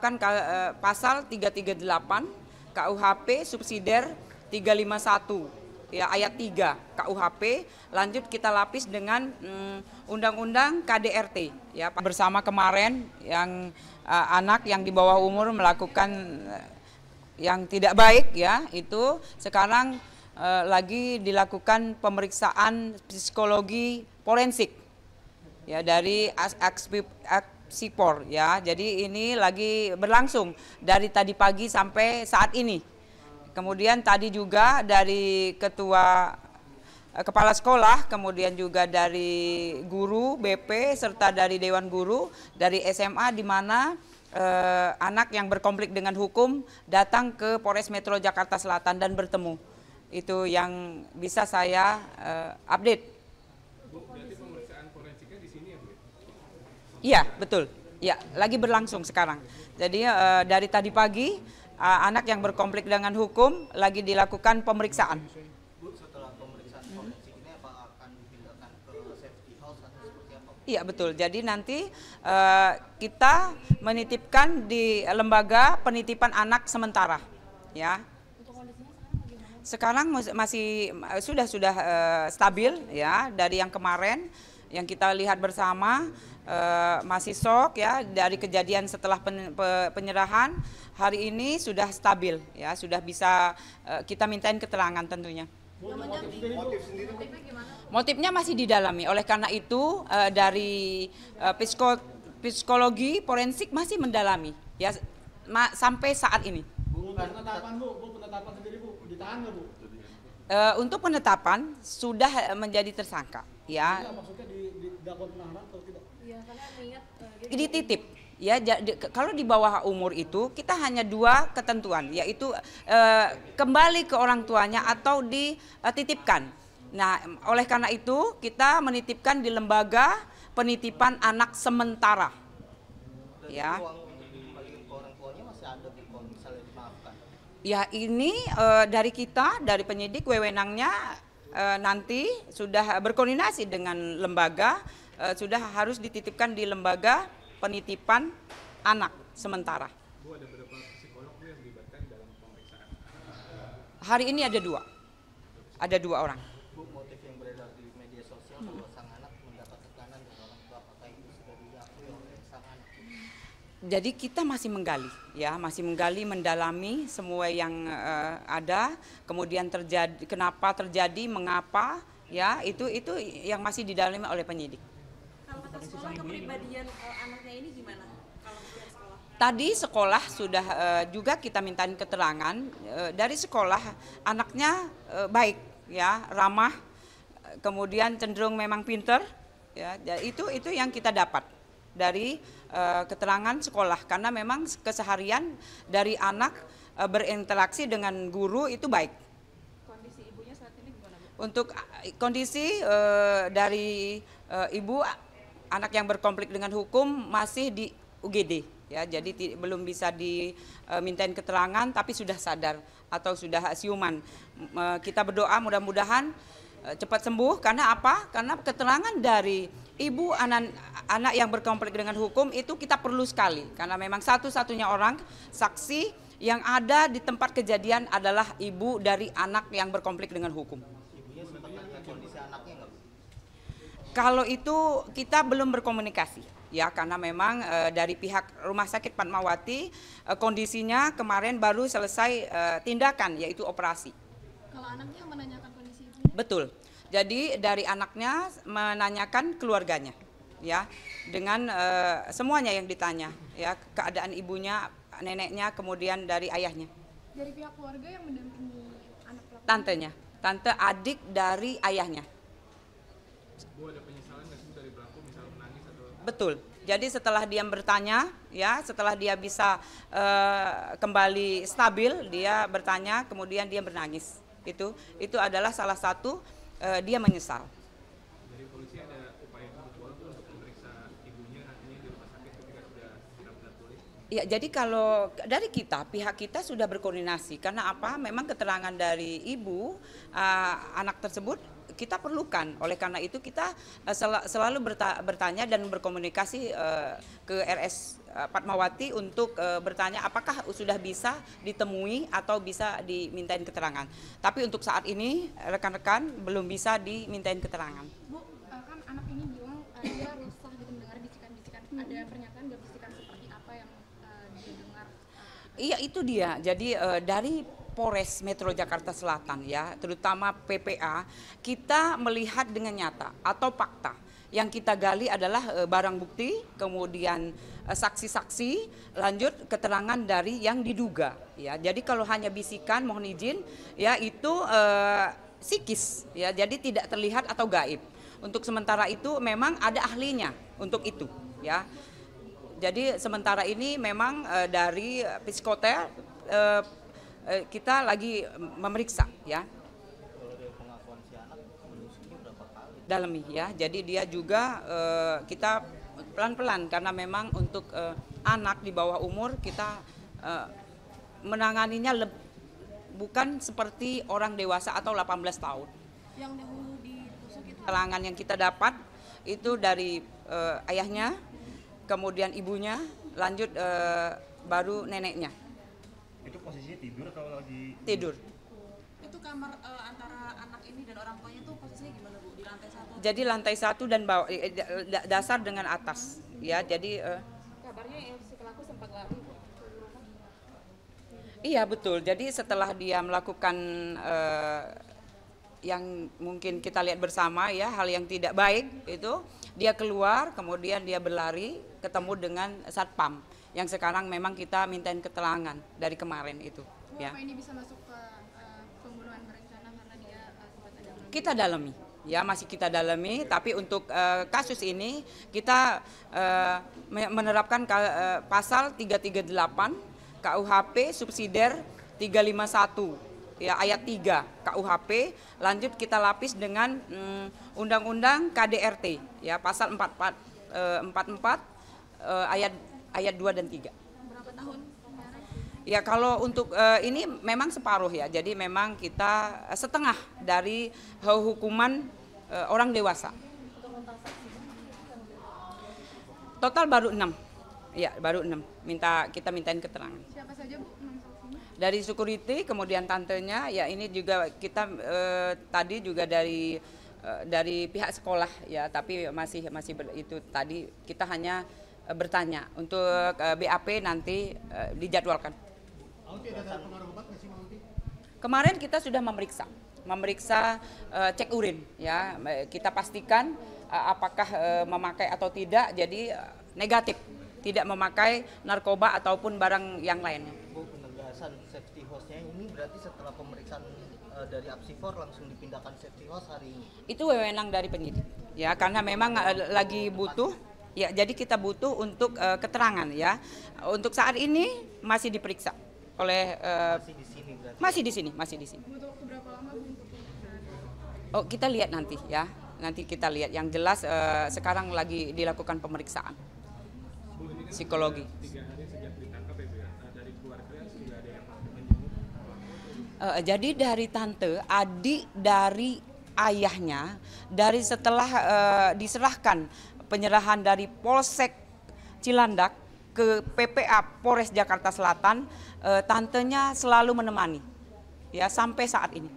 Kan pasal 338 KUHP subsidiar 351 ya ayat 3 KUHP, lanjut kita lapis dengan Undang-Undang KDRT ya, bersama kemarin yang anak yang di bawah umur melakukan yang tidak baik ya, itu sekarang lagi dilakukan pemeriksaan psikologi forensik ya dari Sipor ya, jadi ini lagi berlangsung dari tadi pagi sampai saat ini. Kemudian tadi juga dari kepala sekolah, kemudian juga dari guru BP serta dari Dewan Guru dari SMA, di mana anak yang berkonflik dengan hukum datang ke Polres Metro Jakarta Selatan dan bertemu. Itu yang bisa saya update. Iya, betul. Ya, lagi berlangsung sekarang. Jadi dari tadi pagi anak yang berkonflik dengan hukum lagi dilakukan pemeriksaan. Bu, setelah pemeriksaan forensik ini apa akan dipindahkan ke safety house atau seperti apa? Iya, betul. Jadi nanti kita menitipkan di lembaga penitipan anak sementara, ya. Untuk kondisinya sekarang masih sudah stabil ya, dari yang kemarin yang kita lihat bersama. Masih shock ya dari kejadian setelah penyerahan, hari ini sudah stabil ya, sudah bisa kita mintain keterangan tentunya. Motifnya masih didalami, oleh karena itu dari psikologi forensik masih mendalami ya sampai saat ini. Penetapan sendiri Bu, ditahan nggak Bu? Untuk penetapan sudah menjadi tersangka ya. Maksudnya dilakukan penahanan atau tidak? Iya, karena mengingat dititip ya, kalau di bawah umur itu kita hanya dua ketentuan, yaitu kembali ke orang tuanya atau dititipkan. Nah, oleh karena itu kita menitipkan di lembaga penitipan anak sementara. Dan ya. Ruang untuk kembali ke orang tuanya masih ada Bu, kalau misalnya dimaafkan. Ya, ini dari kita, dari penyidik wewenangnya nanti sudah berkoordinasi dengan lembaga, sudah harus dititipkan di lembaga penitipan anak sementara. Bu, ada berapa psikolog yang dilibatkan dalam pemeriksaan? Hari ini ada dua orang. Bu, motif yang beredar di media sosial bahwa sang anak mendapat tekanan dari orang tua, apakah itu sudah diakui oleh sang anak? Jadi kita masih menggali, mendalami semua yang ada, kemudian kenapa terjadi, mengapa, ya itu yang masih didalami oleh penyidik. kalau kata sekolah kepribadian anaknya ini gimana? Kalau pihak sekolah? Tadi sekolah sudah juga kita mintain keterangan dari sekolah, anaknya baik, ya ramah, kemudian cenderung memang pinter, ya itu yang kita dapat dari keterangan sekolah, karena memang keseharian dari anak berinteraksi dengan guru itu baik. Kondisi ibunya saat ini gimana, Bu? Untuk kondisi dari ibu anak yang berkonflik dengan hukum masih di UGD ya, jadi belum bisa dimintain keterangan, tapi sudah sadar atau sudah siuman. Kita berdoa mudah-mudahan cepat sembuh, karena apa? Karena keterangan dari ibu anak yang berkonflik dengan hukum itu kita perlu sekali, karena memang satu-satunya orang saksi yang ada di tempat kejadian adalah ibu dari anak yang berkonflik dengan hukum. Ibunya sempat tanya kondisi anaknya nggak Bu? Kalau itu kita belum berkomunikasi ya, karena memang dari pihak Rumah Sakit Fatmawati kondisinya kemarin baru selesai tindakan, yaitu operasi. Kalau anaknya menanyakan kondisi ibunya? Betul. Jadi dari anaknya menanyakan keluarganya ya, dengan semuanya yang ditanya ya, keadaan ibunya, neneknya, kemudian dari ayahnya. Dari pihak keluarga yang mendampingi anak pelaku? Tante adik dari ayahnya. Bu, ada penyesalan nggak sih dari pelaku, misalnya menangis atau? Betul. Jadi setelah dia bertanya, ya, setelah dia bisa kembali stabil, dia bertanya, kemudian dia menangis. Itu adalah salah satu dia menyesal. Dari polisi ada upaya untuk memeriksa ibunya artinya di rumah sakit ketika sudah benar-benar pulih? Ya, jadi kalau dari kita, pihak kita sudah berkoordinasi, karena apa? Memang keterangan dari ibu anak tersebut kita perlukan. Oleh karena itu kita selalu bertanya dan berkomunikasi ke RS Fatmawati untuk bertanya apakah sudah bisa ditemui atau bisa dimintain keterangan. Tapi untuk saat ini rekan-rekan belum bisa dimintain keterangan. Bu, kan anak ini bilang dia resah gitu mendengar bisikan-bisikan. Ada pernyataan nggak bisikan seperti apa yang dia dengar? Iya, itu dia. Jadi dari Polres Metro Jakarta Selatan ya, terutama PPA, kita melihat dengan nyata atau fakta. Yang kita gali adalah barang bukti, kemudian saksi-saksi, lanjut keterangan dari yang diduga. Ya, jadi kalau hanya bisikan, mohon izin, ya itu psikis, ya, jadi tidak terlihat atau gaib. Untuk sementara itu memang ada ahlinya untuk itu, ya. Jadi sementara ini memang dari psikoter kita lagi memeriksa, ya. Kalau dari pengakuan si anak menyusui berapa kali? Dalami, ya. Jadi dia juga kita pelan-pelan karena memang untuk anak di bawah umur kita menanganinya bukan seperti orang dewasa atau 18 tahun. Yang dahulu ditusuk itu Keterangan yang kita dapat itu dari ayahnya, kemudian ibunya, lanjut baru neneknya Itu posisinya tidur atau lagi tidur. itu kamar antara anak ini dan orang tuanya tuh posisinya gimana Bu? Di lantai 1? Jadi lantai 1 dan bawah, dasar dengan atas, ya. Jadi Kabarnya yang si pelaku sempat lari. iya betul. Jadi setelah dia melakukan yang mungkin kita lihat bersama, ya, hal yang tidak baik itu, dia keluar, kemudian dia berlari ketemu dengan satpam yang sekarang memang kita mintain keterangan dari kemarin itu, Bu, ya. apa ini bisa masuk ke pembunuhan berencana karena dia sempat ada Kita dalami, ya, masih kita dalami. Tapi untuk kasus ini kita menerapkan pasal 338 KUHP subsidiar 351, ya, ayat 3 KUHP, lanjut kita lapis dengan Undang-Undang KDRT, ya, pasal 44 ayat 2 dan 3. berapa tahun kemarin? Ya, kalau untuk ini memang separuh, ya. Jadi memang kita setengah dari hukuman orang dewasa. Total baru 6. Ya, baru 6. Kita mintain keterangan. Siapa saja Bu 6 saksinya? Dari security, kemudian tantenya, ya, ini juga kita tadi juga dari pihak sekolah, ya, tapi masih itu tadi kita hanya bertanya. Untuk BAP nanti dijadwalkan. Alfi ada pengaruh obat nggak sih Alfi? Kemarin kita sudah memeriksa cek urin, ya. Kita pastikan apakah memakai atau tidak. Jadi negatif, tidak memakai narkoba ataupun barang yang lainnya. Bu, penegasan safety hose-nya ini berarti setelah pemeriksaan dari Apsifor langsung dipindahkan safety hose hari ini. Itu wewenang dari penyidik, ya, karena memang lagi butuh. Ya, jadi kita butuh untuk keterangan, ya. Untuk saat ini masih diperiksa oleh Masih di sini berarti. masih di sini. Butuh waktu berapa lama Bu untuk pemeriksaan? Oh, kita lihat nanti, ya. Nanti kita lihat. Yang jelas sekarang lagi dilakukan pemeriksaan Bu, ini kan psikologi. 3 hari sejak ditangkap ya Bu, ya. Dari keluarga sudah ada yang menjenguk. Jadi dari tante, adik dari ayahnya, dari setelah diserahkan penyerahan dari Polsek Cilandak ke PPA Polres Jakarta Selatan, tantenya selalu menemani, ya, sampai saat ini.